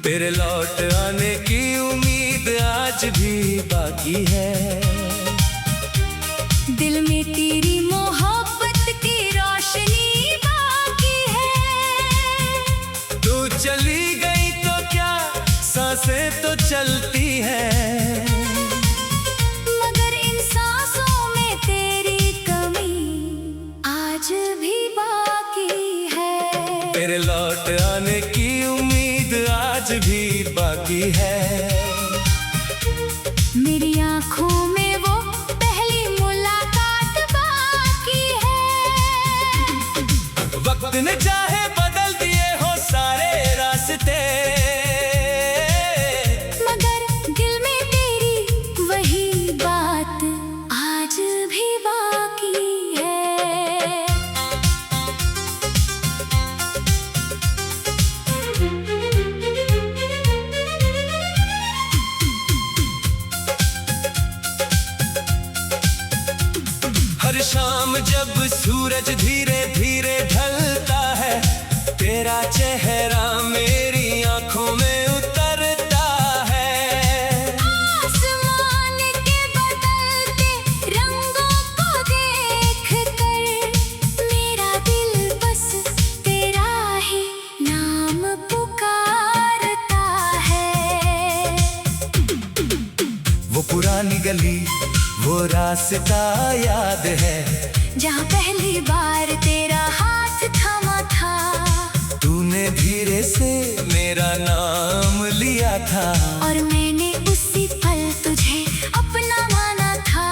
तेरे लौट आने की उम्मीद आज भी बाकी है। दिल में तेरी मोहब्बत की रोशनी बाकी है। तू चली गई तो क्या सांसें तो चलती है, मगर इन सांसों में तेरी कमी आज भी बाकी है। तेरे लौट आने की उम्मीद आज भी बाकी है। मेरी आँखों में वो पहली मुलाकात बाकी है। वक्त ने चाहे बदल दिए हो सारे रास्ते, मगर दिल में तेरी वही बात आज भी बाकी है। हर शाम जब सूरज धीरे धीरे ढलता है, तेरा चेहरा मेरी आंखों में उतरता है। आसमान के बदलते रंगों को देखकर मेरा दिल बस तेरा ही नाम पुकारता है। वो पुरानी गली, वो रास्ता याद है, जहाँ पहली बार तेरा हाथ थामा था। तूने धीरे से मेरा नाम लिया था, और मैंने उसी पल तुझे अपना माना था।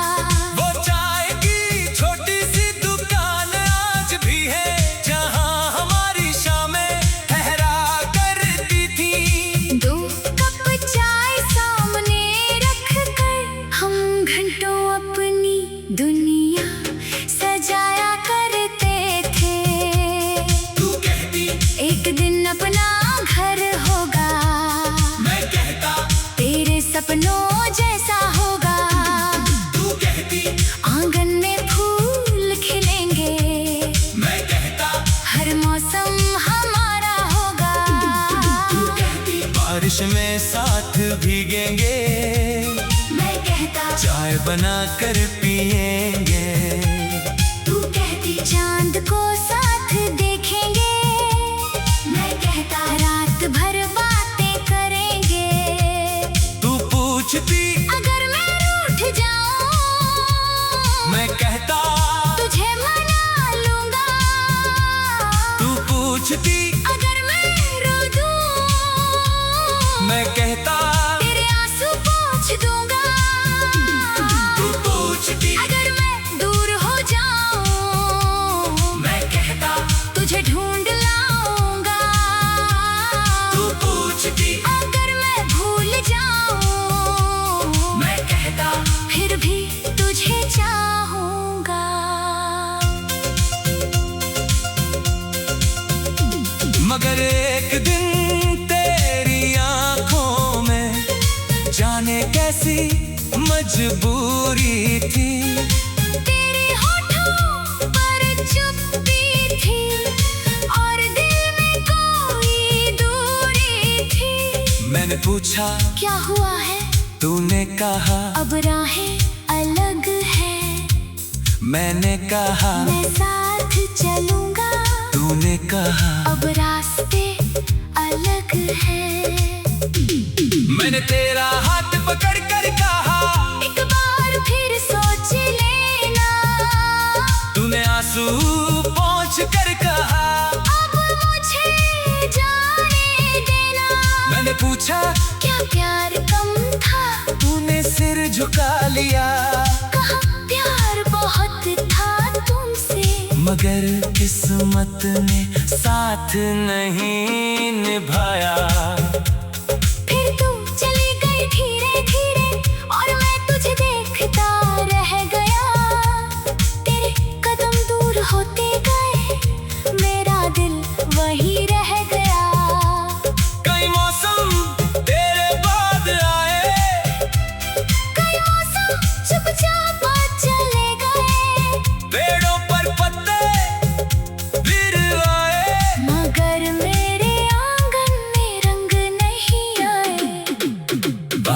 वो चाय की छोटी सी दुकान आज भी है, जहाँ हमारी शामें ठहरा करती थी। दो कप चाय सामने रखकर हम घंटों अपनी दुनिया सजाया करते थे। तू कहती एक दिन अपना घर होगा, मैं कहता तेरे सपनों जैसा होगा। तू कहती आंगन में फूल खिलेंगे, मैं कहता हर मौसम हमारा होगा। तू कहती बारिश में साथ भीगेंगे, मैं कहता चाय बना कर पिएंगे। तू कहती चांद को साथ देखेंगे, मैं कहता रात भर बातें करेंगे। तू पूछती अगर मैं रूठ जाऊं, मैं कहता तुझे मना लूंगा। तू पूछती अगर मैं रो दूं, मैं कहता तेरे आंसू पोंछ दूंगा। तू पूछती अगर मैं दूर हो जाऊं, मैं कहता तुझे ढूंढ लाऊंगा। तू पूछती अगर मैं भूल जाऊं, मैं कहता फिर भी तुझे चाहूंगा। मगर एक दिन तेरी आंखों में जाने कैसी मजबूरी थी। तेरे होठों पर चुप्पी थी और दिल में कोई दूरी थी। मैंने पूछा क्या हुआ है, तूने कहा अब राहें अलग है। मैंने कहा मैं साथ चलूंगा, तूने कहा अब रास्ते अलग है। मैंने तेरा हाथ पकड़ कर कहा एक बार फिर सोच लेना, तूने आंसू पोंछ कर कहा अब मुझे जाने देना। मैंने पूछा क्या प्यार कम था, तूने सिर झुका लिया। कहा प्यार बहुत था तुमसे, मगर किस्मत ने साथ नहीं निभाया। फिर तू चली गई धीरे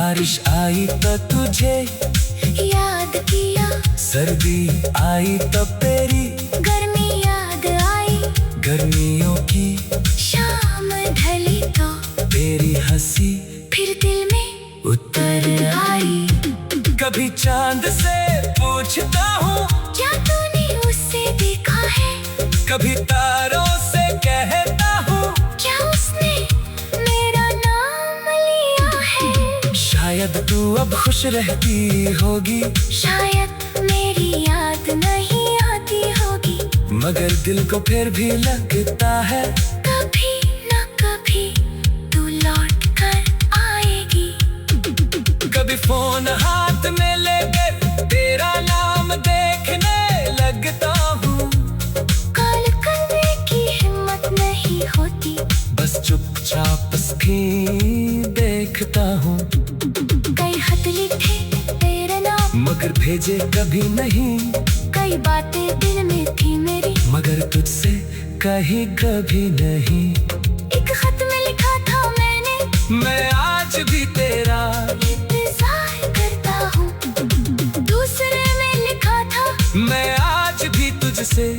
बारिश आई तो तुझे याद किया, सर्दी आई तो तेरी गर्मी याद आई, गर्मियों की शाम ढली तो तेरी हंसी फिर दिल में उतर आई। कभी चांद से पूछता हूँ क्या तूने उससे देखा है? कभी तारों से कहता हूँ क्या उसने मेरा नाम लिया है? शायद तू अब खुश रहती होगी, शायद मेरी याद नहीं आती होगी, मगर दिल को फिर भी लगता है कभी ना कभी तू लौट कर आएगी। कभी फोन हाथ में लेकर तेरा नाम देखने लगता हूँ, कॉल करने की हिम्मत नहीं होती, बस चुपचाप स्क्रीन देखता हूँ। कई खत लिखे तेरे नाम, मगर भेजे कभी नहीं, कई बातें दिल में थी मेरी, मगर तुझसे कहीं कभी नहीं। एक खत में लिखा था मैंने, मैं आज भी तेरा इंतजार करता हूँ। दूसरे में लिखा था मैं आज भी तुझसे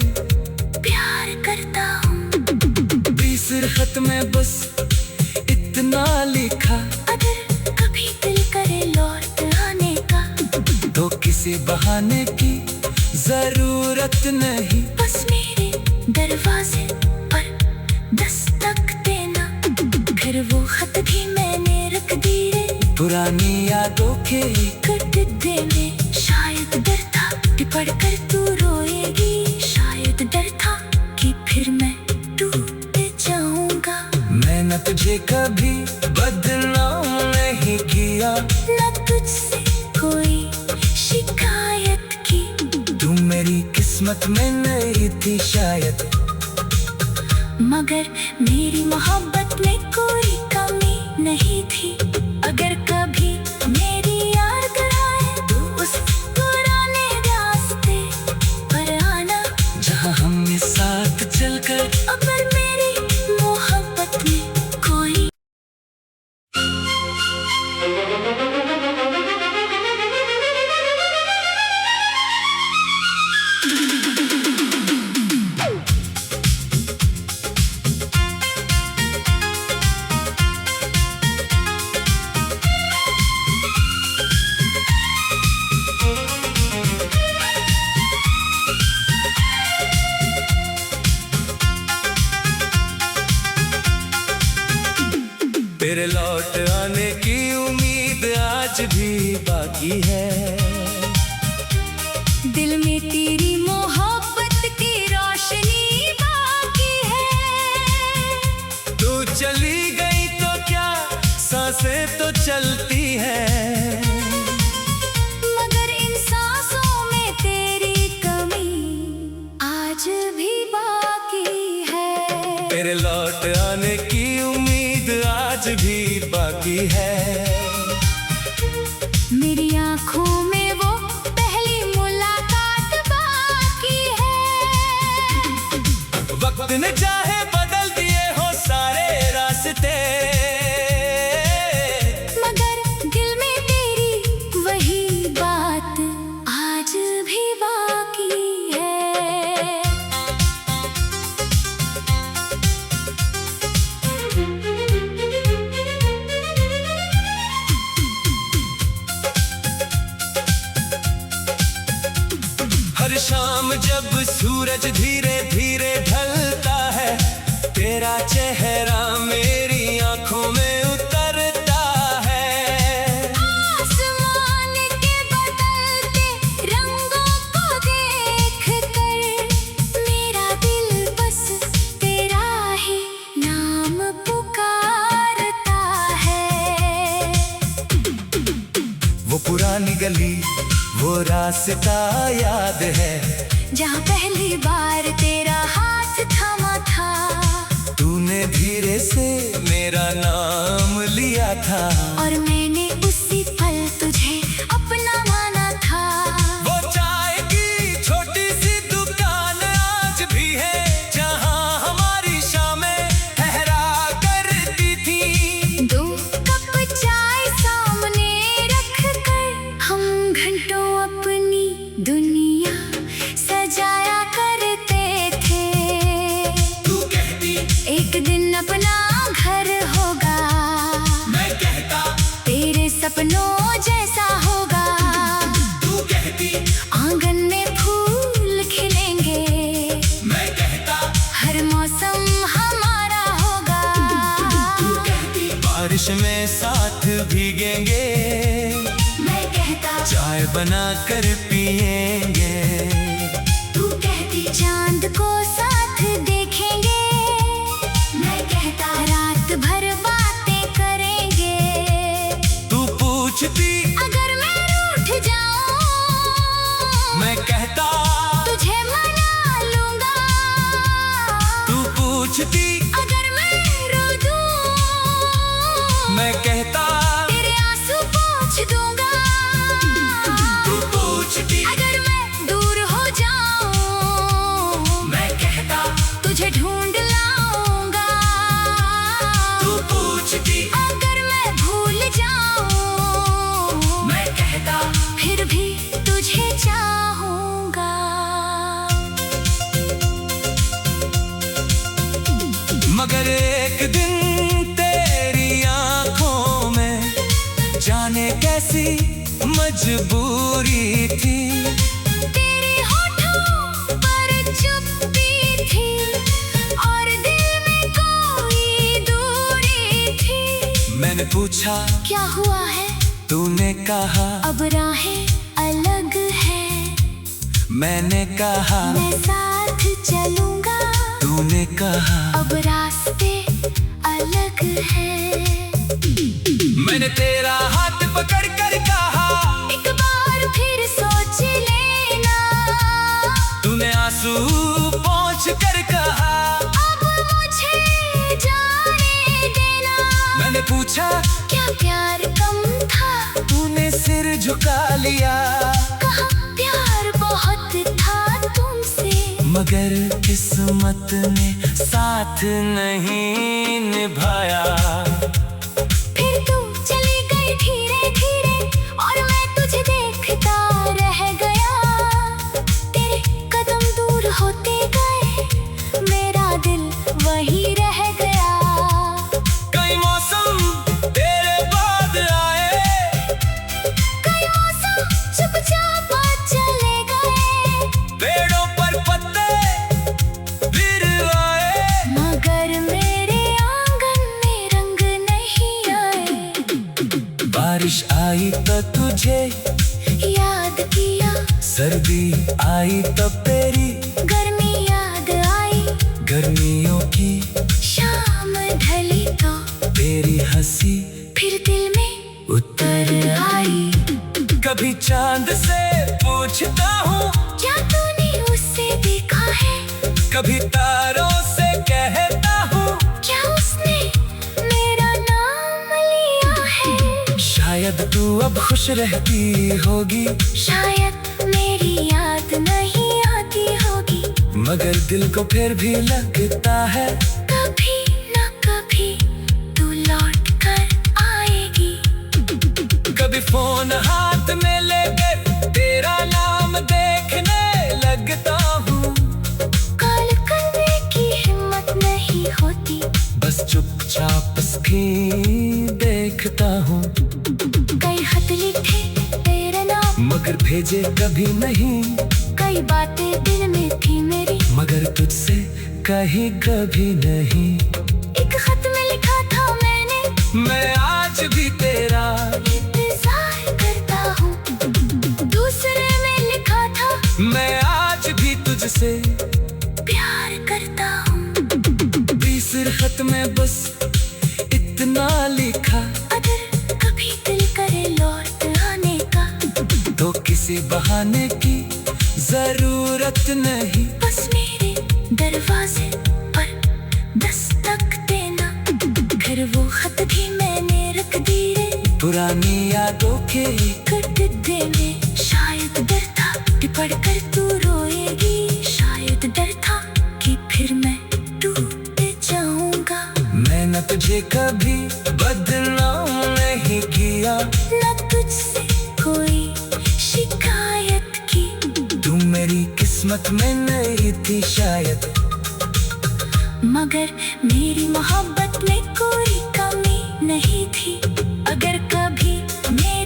प्यार करता हूँ। तीसरे खत में बस इतना लिखा, अगर कभी दिल करे लौट आने का, तो किसी बहाने की जरूरत नहीं, बस मेरे दरवाजे पर दस्तक देना। फिर वो खत भी मैंने रख दिए पुरानी यादों के डिब्बे में। शायद डर था कि पढ़कर तू रोएगी, शायद डर था कि फिर मैं टूट जाऊंगा। मैंने तुझे कभी बदनाम नहीं किया, न तुझसे कोई शिकायत की, तू मेरी किस्मत में नहीं थी शायद, मगर मेरी मोहब्बत में कोई कमी नहीं थी। अगर कभी मेरी याद आए तो उस पुराने रास्ते पर आना, जहाँ हमने साथ चलकर अगर मेरी मोहब्बत में कोई तेरे लौट आने की उम्मीद आज भी बाकी है। दिल में तेरी मोहब्बत की रोशनी बाकी है। तू चली गई तो क्या सांसें तो चलती है, मगर इन सांसों में तेरी कमी आज भी बाकी है। तेरे लौट आने की उम्मीद आज भी बाकी है। मेरी आँखों में वो पहली मुलाकात बाकी है। वक्त ने चाहे बदल दिए हो सारे रास्ते, मगर दिल में तेरी वही बात आज भी बाकी है। हर शाम जब सूरज धीरे धीरे ढलता है, तेरा चेहरा मेरी आंखों में उतरता है। आसमान के बदलते रंगों को देखकर मेरा दिल बस तेरा ही नाम पुकारता है। वो पुरानी गली, वो रास्ता याद है, जहाँ पहली बार तेरा हाथ थामा था, तूने धीरे से मेरा नाम लिया था, और मैंने उसी पल तुझे अपना माना था। वो चाय की छोटी सी दुकान आज भी है, जहाँ हमारी शामें ठहरा करती थी। दो कप चाय सामने सपनों जैसा होगा। तू कहती आंगन में फूल खिलेंगे, मैं कहता हर मौसम हमारा होगा। तू कहती बारिश में साथ भीगेंगे, मैं कहता चाय बना कर पिएंगे। तू कहती चांद को साथ देखेंगे, मैं कहता रात भर बातें करेंगे। तू पूछती अगर मैं रूठ जाऊं, मैं कहता तुझे मना लूंगा। तू पूछती अगर मैं रो दूं, मैं कहता तेरे आंसू पोंछ दूंगा। तू पूछती अगर मैं दूर हो जाऊं, मैं कहता तुझे ढूंढ लाऊंगा। तू पूछती अगर मैं भूल जाऊं, मैं कहता फिर भी तुझे चाहूंगा। मगर एक दिन तेरी आंखों में जाने कैसी मजबूरी थी। तेरे होठों पर चुप्पी थी और दिल में कोई दूरी थी। मैंने पूछा क्या हुआ है? तूने कहा अब राहें अलग है। मैंने कहा मैं साथ चलूंगा, तूने कहा अब रास्ते अलग है। मैंने तेरा हाथ पकड़ कर कहा एक बार फिर सोच लेना, तूने आंसू पोंछ कर कहा अब मुझे जाने देना। मैंने पूछा क्या प्यार कम था? तूने सिर झुका लिया। कहा प्यार बहुत था तुमसे, मगर किस्मत ने साथ नहीं निभाया। फिर तू चली गई धीरे धीरे और मैं तुझे देखता रह गया। तेरे कदम दूर होते गए, मेरा दिल वही रह गया। कई मौसम तेरे बाद आए, कई मौसम चुपचाप चले गए, पेड़ों पर पत्ते फिर आए, मगर मेरे आंगन में रंग नहीं आए। बारिश आई तो तुझे याद किया, सर्दी आई तो तेरी गर्मी याद आई, गर्मियों की शाम ढली तो तेरी हंसी फिर दिल में उतर आई। कभी चांद से पूछता हूँ, क्या तूने उससे देखा है? कभी तारों से कहता हूँ, क्या उसने मेरा नाम लिया है? शायद तू अब खुश रहती होगी, शायद मेरी याद नहीं आती होगी, मगर दिल को फिर भी लगता है कभी न कभी तू लौट कर आएगी। कभी फोन हाथ में लेकर तेरा नाम देखने लगता हूँ, कॉल करने की हिम्मत नहीं होती, बस चुपचाप स्क्रीन देखता हूँ। कई खत लिखे तेरे नाम, मगर भेजे कभी नहीं, कई बातें दिल में थी मेरी, मगर तुझसे कहीं कभी नहीं। एक खत में लिखा था मैंने, मैं आज भी तेरा इंतजार करता हूँ। दूसरे में लिखा था, मैं आज भी तुझसे प्यार करता हूँ। तीसरे खत में बस इतना लिखा, अगर कभी दिल करे लौट आने का, तो किसी बहाने की जरूरत नहीं, बस मेरे दरवाजे पर दस्तक देना। घर वो खत भी मैंने रख दिए, पुरानी यादों के डिब्बे में। शायद डर था कि पढ़कर तू रोएगी, शायद डर था कि फिर मैं टूट जाऊंगा। मैंने तुझे कभी बदनाम नहीं किया, न तुझसे कोई शिकायत की, तू मेरी किस्मत में नहीं थी शायद, मगर मेरी मोहब्बत में कोई कमी नहीं थी। अगर कभी मेरे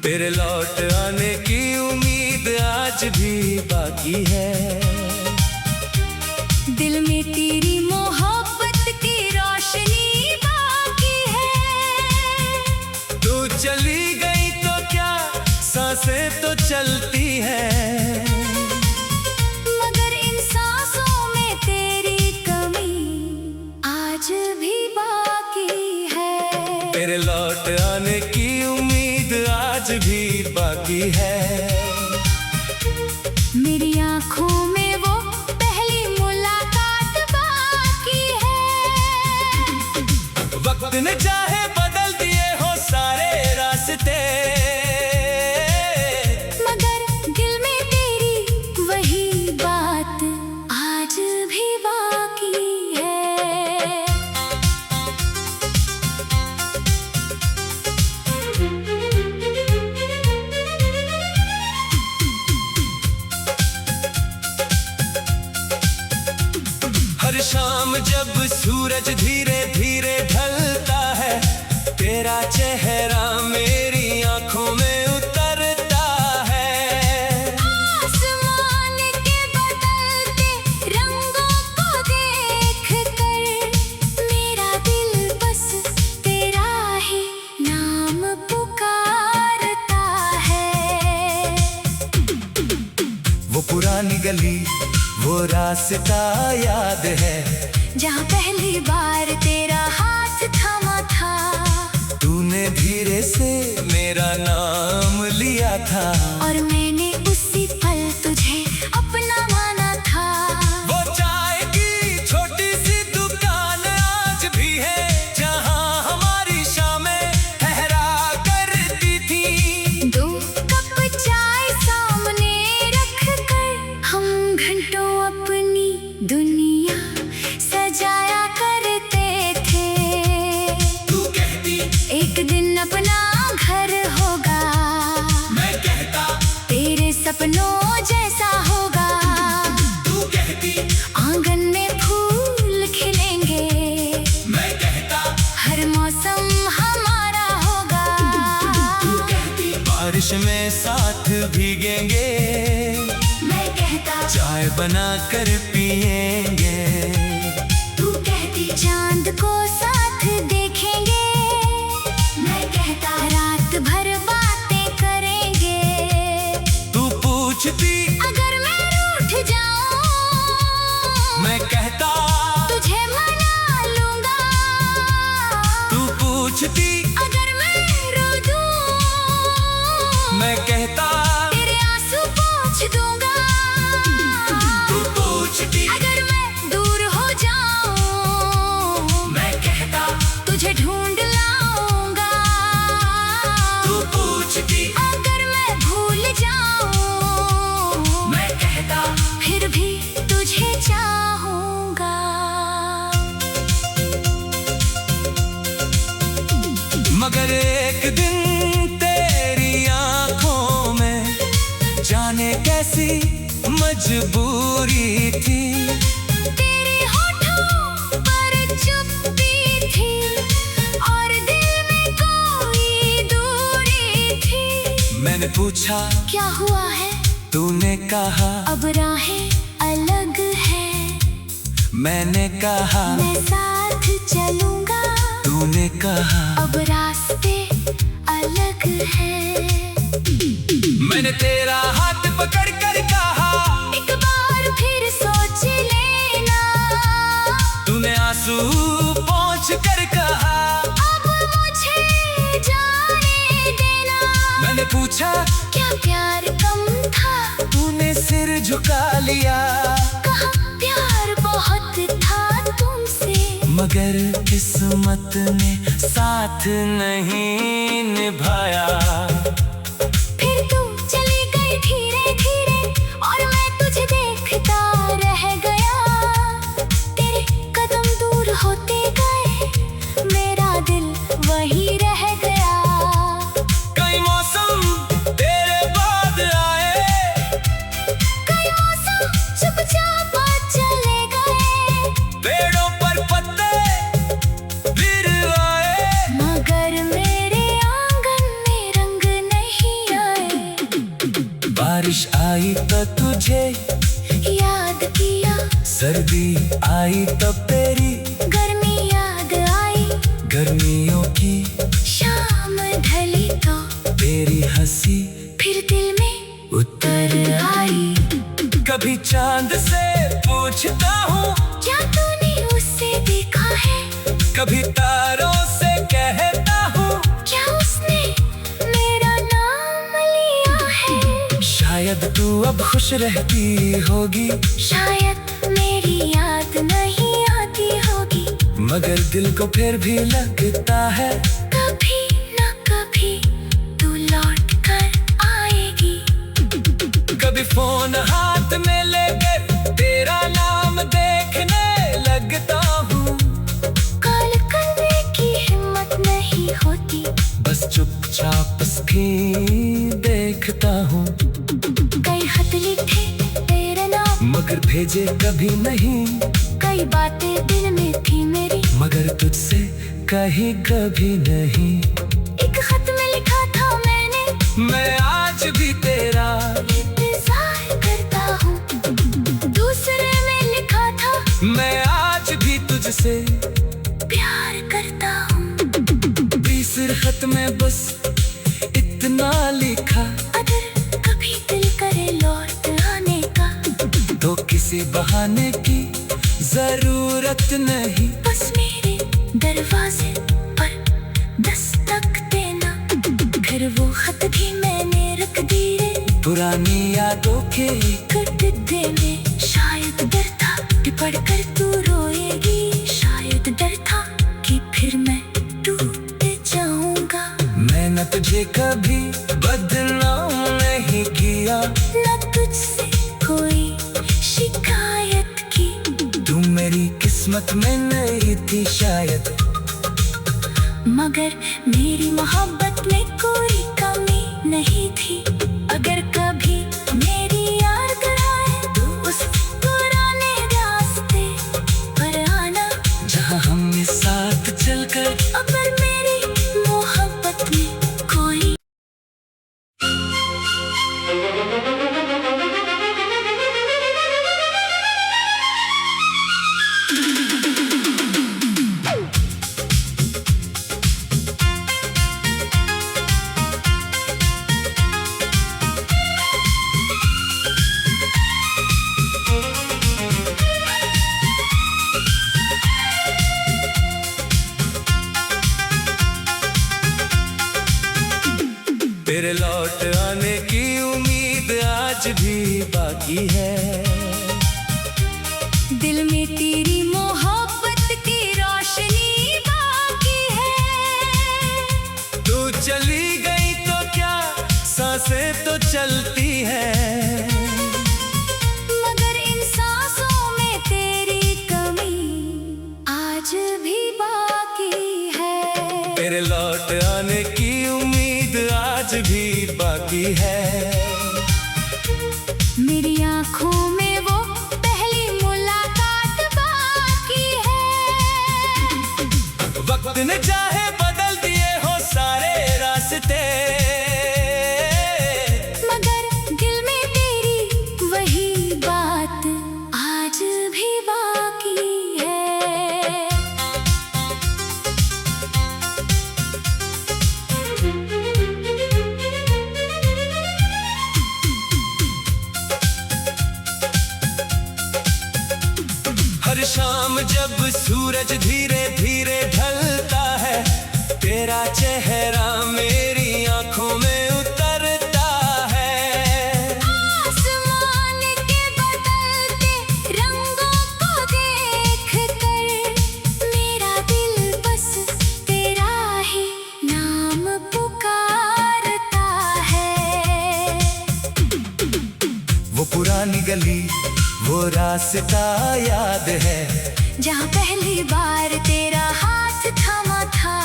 तेरे लौट आने की उम्मीद आज भी बाकी है। दिल में तेरी मोहब्बत की रोशनी बाकी है। तू चली गई तो क्या सांसें तो चलती है, मगर इन सांसों में तेरी कमी आज भी बाकी है। तेरे लौट आने की उम्मीद आज भी बाकी है। मेरी आंखों में वो पहली मुलाकात बाकी है। वक्त ने चाहे बदल दिए हो सारे रास्ते, मगर दिल में तेरी वही बात आज भी बाकी है। हर शाम जब सूरज धीरे धीरे ढलता है, तेरा चेहरा मेरी आंखों में उतरता है। आसमान के बदलते रंगों को देखकर मेरा दिल बस तेरा ही नाम पुकारता है। वो पुरानी गली, वो रास्ता याद है, जहाँ पहली बार तेरा हाथ थामा था। तूने धीरे से मेरा नाम लिया था, और मैंने उसी पल तुझे अपना माना था। वो चाय की छोटी सी दुकान आज भी है, जहाँ हमारी शामें ठहरा करती थी। दो कप चाय सामने रख कर हम घंटों अपनी दुनिया सजाया करते थे। तू कहती एक दिन अपना घर होगा, मैं कहता तेरे सपनों जैसा होगा। तू कहती आंगन में फूल खिलेंगे, मैं कहता हर मौसम हमारा होगा। तू कहती बारिश में साथ भीगेंगे, मैं कहता चाय बना कर पिएंगे। तू कहती चांद को साथ देखेंगे, मैं कहता रात भर बातें करेंगे। तू पूछती अगर मैं रूठ जाऊं, मैं कहता तुझे मना लूंगा। तू पूछती अगर मैं रो दूं, मैं कहता तेरे आंसू पोंछ दूंगा। तू पूछती अगर मैं दूर हो जाऊं, मैं कहता तुझे ढूंढ लाऊंगा। तू पूछती अगर मैं भूल जाऊं, मैं कहता फिर भी तुझे चाहूंगा। मगर एक दिन तेरी आंखों में जाने कैसी मजबूरी थी। तेरे होठों पर चुप्पी थी और दिल में कोई दूरी थी। मैंने पूछा क्या हुआ है, तूने कहा अब राहें अलग है। मैंने कहा मैं साथ चलूंगा, तूने कहा अब रास्ते अलग है। मैंने तेरा हाथ पकड़ कर कहा एक बार फिर सोच लेना, तूने आंसू पोंछ कर कहा अब मुझे जाने देना। मैंने पूछा क्या प्यार कम था, तूने सिर झुका लिया। कहा प्यार बहुत था तुमसे, मगर किस्मत ने साथ नहीं निभाया। फिर तू चली गई धीरे बारिश आई तो तुझे याद किया, सर्दी आई तब तेरी गर्मी याद आई, गर्मियों की शाम ढली तो तेरी हंसी फिर दिल में उतर आई। कभी चांद से पूछता हूँ क्या तूने उससे देखा है, कभी तारों से कहता हूँ क्या उसने मेरा नाम लिया है। शायद तू अब खुश रहती होगी, शायद मेरी याद नहीं आती होगी, मगर दिल को फिर भी लगता है कभी न कभी तू लौट कर आएगी। कभी फोन हाथ में लेकर तेरा नाम देखने लगता हूँ, कॉल करने की हिम्मत नहीं होती, बस चुपचाप स्क्रीन देखता हूँ। कई खत लिखे तेरे नाम, मगर भेजे कभी नहीं, कई बातें दिल में थी मेरी, मगर तुझसे कहीं कभी नहीं। एक खत में लिखा था मैंने, मैं आज भी तेरा इंतजार करता हूँ। दूसरे में लिखा था मैं आज भी तुझसे प्यार करता हूँ। तीसरे खत में बस इतना लिखा, अगर कभी दिल करे लौट आने का, तो किसी बहाने की जरूरत नहीं, बस मेरे दरवाजे पर दस्तक देना। फिर वो खत भी मैंने रख दिए पुरानी यादों के एक डिब्बे में। शायद डर था कि पढ़कर तू रोएगी, शायद डर था कि फिर मैं टूट जाऊंगा। मैंने तुझे कभी बदनाम नहीं किया, न तुझसे कोई शिकायत की, तू मेरी किस्मत में नहीं थी शायद, मगर मेरी मोहब्बत में कोई कमी नहीं थी। अगर कभी मेरी याद कराए तो उस पुराने रास्ते पर आना, जहाँ हमने साथ चलकर अगर मेरी मोहब्बत में कोई तेरे लौट आने की उम्मीद आज भी बाकी है। दिल में तेरी मोहब्बत की रोशनी बाकी है। तू चली गई तो क्या सांसें तो चलती है, मगर इन सांसों में तेरी कमी आज भी बाकी है। तेरे लौट आने की उम्मीद आज भी बाकी है। मेरी आँखों में वो पहली मुलाकात बाकी है। वक्त ने चाहे बदल दिए हो सारे रास्ते, मगर दिल में तेरी वही बात आज भी बाकी है। हर शाम जब सूरज धीरे धीरे ढलता है, तेरा चेहरा मेरी आंखों में उतरता है। आसमान के बदलते रंगों को देख कर मेरा दिल बस तेरा ही नाम पुकारता है। वो पुरानी गली, वो रास्ता याद है, जहाँ पहली बार तेरा हाथ थामा था,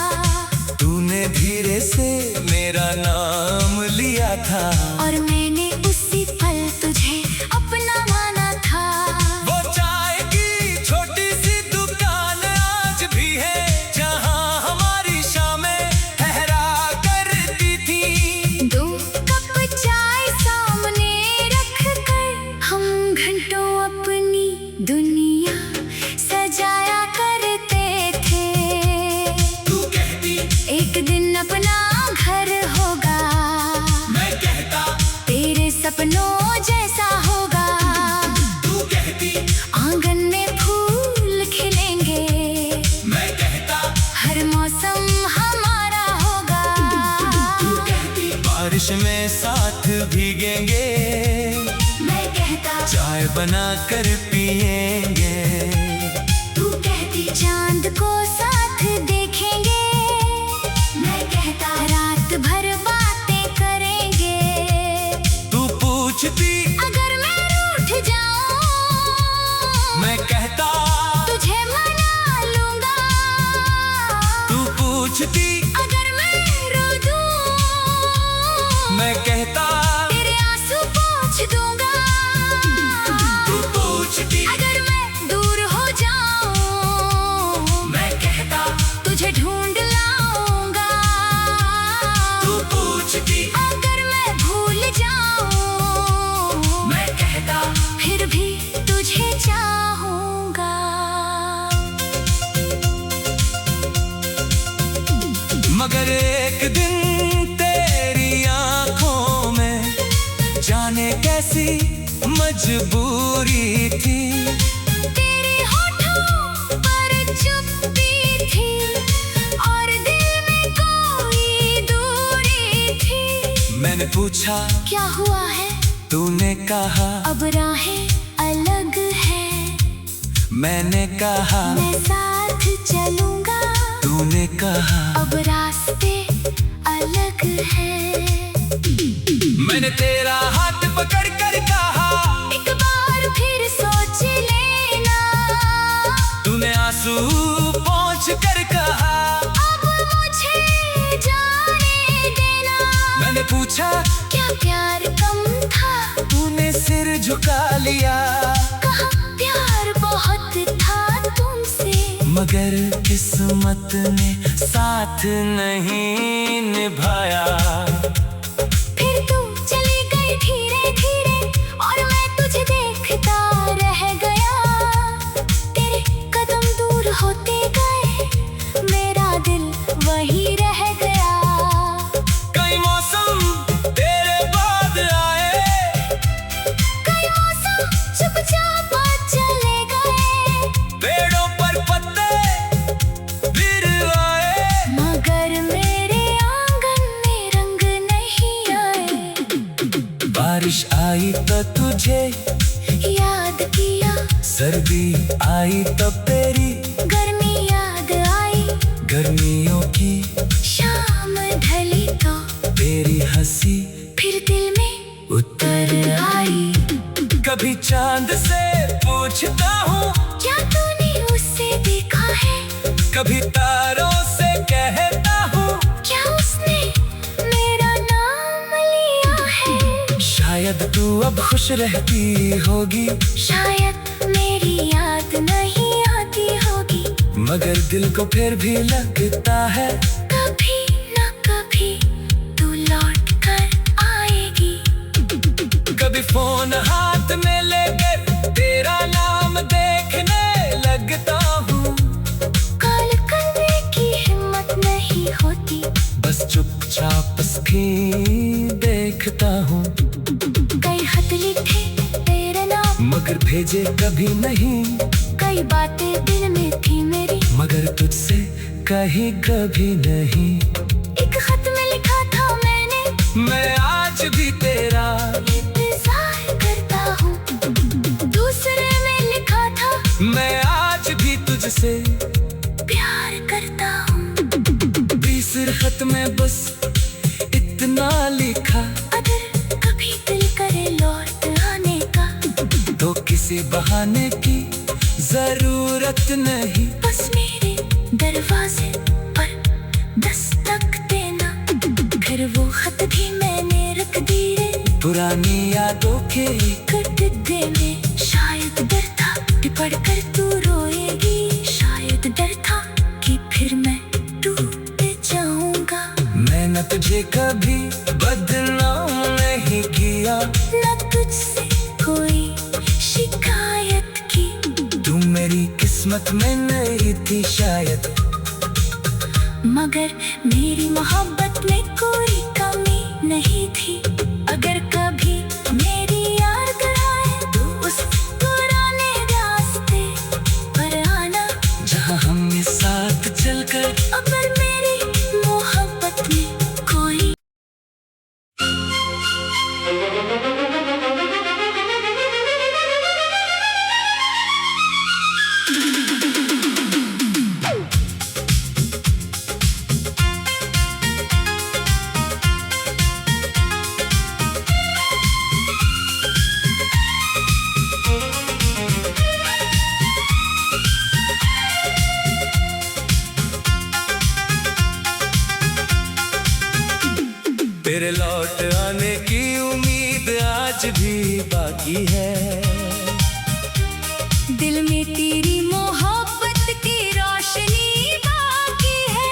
तूने धीरे से मेरा नाम लिया था, और मैंने उसी पल तुझे अपना माना था। वो चाय की छोटी सी दुकान आज भी है, जहाँ हमारी शामें ठहरा करती थी। दो कप चाय सामने सपनों जैसा होगा। तू कहती आंगन में फूल खिलेंगे, मैं कहता हर मौसम हमारा होगा। तू कहती बारिश में साथ भीगेंगे, मैं कहता चाय बना कर पिएंगे। तू कहती चांद को साथ देखेंगे, मैं कहता रात भर बातें करेंगे। तू पूछती अगर मैं रूठ जाऊं, मैं कहता तुझे मना लूंगा। तू पूछती अगर मैं रो दूं, मैं कहता तेरे आंसू पोंछ दूंगा। तू पूछती अगर मैं दूर हो जाऊं, मैं कहता तुझे ढूंढ लाऊंगा। तू पूछती अगर मैं भूल जाऊं, मैं कहता फिर भी तुझे चाहूंगा। मगर एक दिन तेरी आंखों में जाने कैसी मजबूरी थी। तेरे होठों पर चुप्पी थी और दिल में कोई दूरी थी। मैंने पूछा क्या हुआ है, तूने कहा अब राहें अलग है। मैंने कहा मैं साथ चलूंगा, तूने कहा अब रास्ते अलग है। मैंने तेरा हाथ पकड़ कर कहा एक बार फिर सोच लेना, तूने आंसू पोंछ कर कहा अब मुझे जाने देना। मैंने पूछा क्या प्यार कम था, तूने सिर झुका लिया। कहा प्यार बहुत था तुमसे, मगर किस्मत ने साथ नहीं निभाया। फिर तू चली गई धीरे धीरे और मैं तुझे देखता रह गया। तेरे कदम दूर होते गए, मेरा दिल वहीं रह गया। कई मौसम तेरे बाद आए, कई मौसम चुपचाप चले गए, पेड़ों पर पत्ते फिर आए, मगर मेरे आंगन में रंग नहीं आए। बारिश आई तो तुझे याद किया, सर्दी आई तब तेरी गर्मी याद आई, गर्मियों की शाम ढली तो तेरी हंसी फिर दिल में उतर आई। कभी चांद से पूछता हूँ, क्या तूने उससे देखा है, कभी तारों से कहता हूँ, क्या उसने मेरा नाम लिया है। शायद तू अब खुश रहती होगी, शायद मेरी याद नहीं आती होगी, मगर दिल को फिर भी लगता है कभी ना कभी तू लौट कर आएगी। कभी फोन हाथ में लेकर तेरा नाम देखने लगता हूँ, कॉल करने की हिम्मत नहीं होती, बस चुपचाप स्क्रीन देखता हूँ। कई खत लिखे तेरे नाम, मगर भेजे कभी नहीं, कई बातें दिल में थी मेरी, मगर तुझसे कहीं कभी नहीं। एक खत में लिखा था मैंने, मैं आज भी तेरा इंतजार करता हूँ। दूसरे में लिखा था, मैं आज भी तुझसे प्यार करता हूँ। तीसरे खत में बस इतना लिखा, अगर कभी दिल करे लौट आने का, तो किसी बहाने की जरूरत नहीं, बस मेरे दरवाजे पर दस्तक देना। फिर वो खत भी मैंने रख दिए पुरानी यादों के डिब्बे में। शायद डर था कि पढ़कर तू रोएगी, शायद डर था कि फिर मैं टूट जाऊंगा। मैं न तुझे कभी बदनाम नहीं किया, न तुझसे कोई शिकायत की, तू मेरी किस्मत में नहीं थी शायद, मगर मेरी मोहब्बत में कोई कमी नहीं थी। अगर कभी तेरे लौट आने की उम्मीद आज भी बाकी है। दिल में तेरी मोहब्बत की रोशनी बाकी है।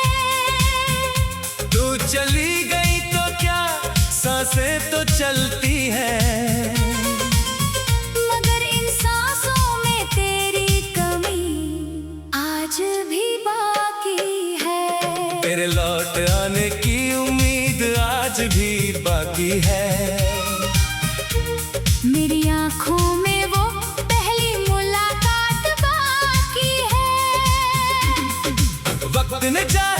तू चली गई तो क्या सांसें तो चलती है, मगर इन सांसों में तेरी कमी आज भी बाकी है। तेरे लौट आने की उम्मीद आज भी बाकी है। मेरी आँखों में वो पहली मुलाकात बाकी है। वक्त ने जा